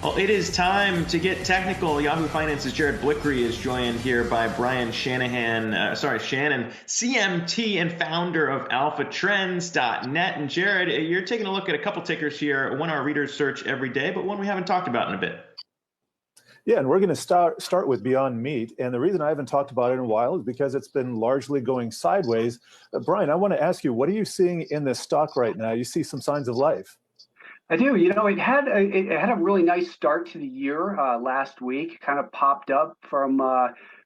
Well, it is time to get technical. Yahoo Finance's Jared Blickery is joined here by Brian Shannon, CMT and founder of AlphaTrends.net. And Jared, you're taking a look at a couple tickers here, one our readers search every day, but one we haven't talked about in a bit. Yeah, and we're going to start with Beyond Meat. And the reason I haven't talked about it in a while is because it's been largely going sideways. Brian, I want to ask you, what are you seeing in this stock right now? You see some signs of life. I do. You know, it had a really nice start to the year last week. Kind of popped up from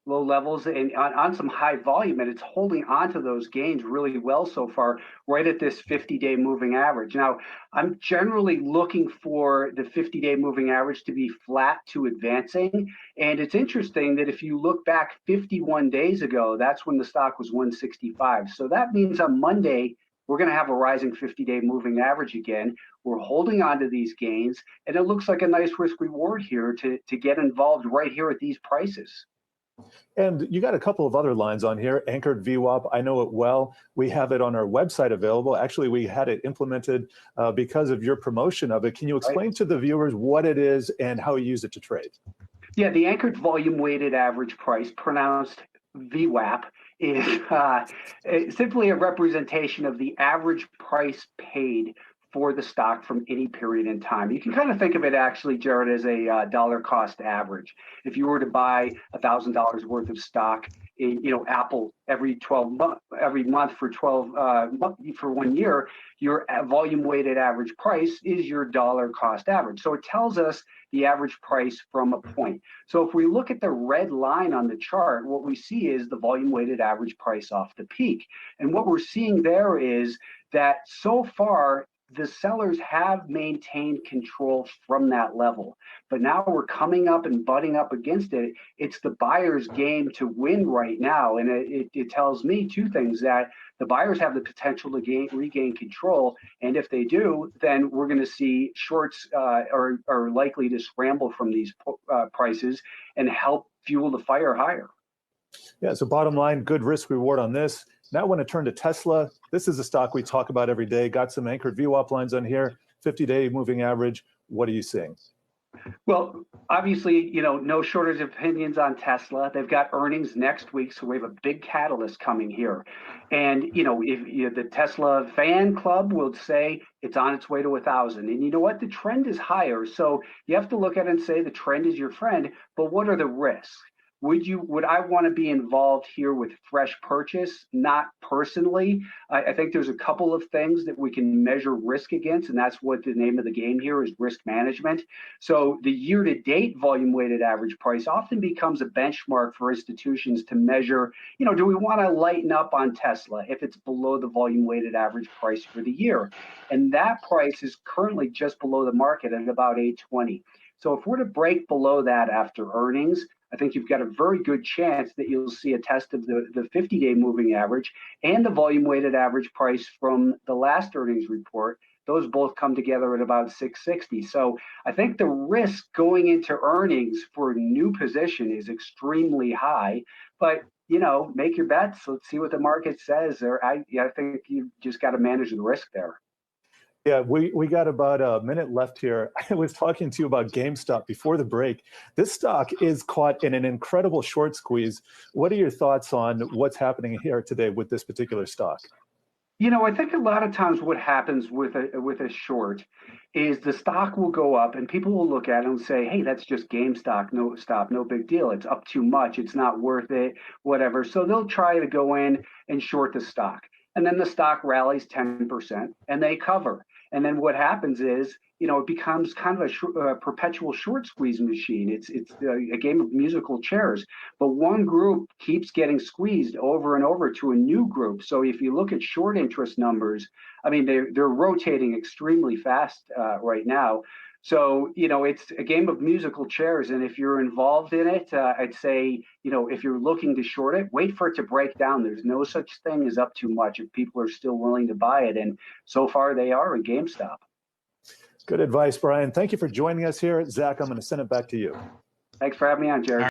low levels and on some high volume, and it's holding on to those gains really well so far, right at this 50-day moving average. Now, I'm generally looking for the 50-day moving average to be flat to advancing, and it's interesting that if you look back 51 days ago, that's when the stock was 165. So that means on Monday, we're going to have a rising 50-day moving average again. We're holding on to these gains, and it looks like a nice risk reward here to get involved right here at these prices. And you got a couple of other lines on here. Anchored Vwap, I know it well. We have it on our website available. Actually, we had it implemented because of your promotion of it. Can you explain to the viewers what it is and how you use it to trade? Yeah, the anchored volume weighted average price, pronounced Vwap, is simply a representation of the average price paid for the stock from any period in time. You can kind of think of it actually, Jared, as a dollar cost average. If you were to buy $1,000 worth of stock, Apple every month for 1 year, your volume weighted average price is your dollar cost average. So it tells us the average price from a point. So if we look at the red line on the chart, what we see is the volume weighted average price off the peak. And what we're seeing there is that so far, the sellers have maintained control from that level, but now we're coming up and butting up against it. It's the buyer's game to win right now, and it tells me two things: that the buyers have the potential to regain control, and if they do, then we're going to see shorts are likely to scramble from these prices and help fuel the fire higher. Yeah, so bottom line, good risk reward on this. Now I want to turn to Tesla. This is a stock we talk about every day. Got some anchored VWAP lines on here, 50-day moving average. What are you seeing? Well, obviously, no shortage of opinions on Tesla. They've got earnings next week, so we have a big catalyst coming here. And, if the Tesla fan club will say it's on its way to 1,000. And you know what? The trend is higher. So you have to look at it and say the trend is your friend, but what are the risks? Would I want to be involved here with fresh purchase? Not personally. I think there's a couple of things that we can measure risk against, and that's what the name of the game here is: risk management. So the year-to-date volume weighted average price often becomes a benchmark for institutions to measure, do we want to lighten up on Tesla if it's below the volume weighted average price for the year? And that price is currently just below the market at about 820. So if we're to break below that after earnings, I think you've got a very good chance that you'll see a test of the 50-day moving average and the volume weighted average price from the last earnings report. Those both come together at about 660. So I think the risk going into earnings for a new position is extremely high, but make your bets. Let's see what the market says. I think you just got to manage the risk there. Yeah, we got about a minute left here. I was talking to you about Gamestop before the break. This stock is caught in an incredible short squeeze. What are your thoughts on what's happening here today with this particular stock? I think a lot of times what happens with a short is the stock will go up and people will look at it and say, hey, that's just GameStop, no big deal. It's up too much. It's not worth it, whatever. So they'll try to go in and short the stock. And then the stock rallies 10% and they cover. And then what happens is, it becomes kind of a perpetual short squeeze machine. It's a game of musical chairs. But one group keeps getting squeezed over and over to a new group. So if you look at short interest numbers, they're rotating extremely fast right now. So, it's a game of musical chairs. And if you're involved in it, I'd say, if you're looking to short it, wait for it to break down. There's no such thing as up too much if people are still willing to buy it. And so far they are in GameStop. Good advice, Brian. Thank you for joining us here. Zach, I'm going to send it back to you. Thanks for having me on, Jared.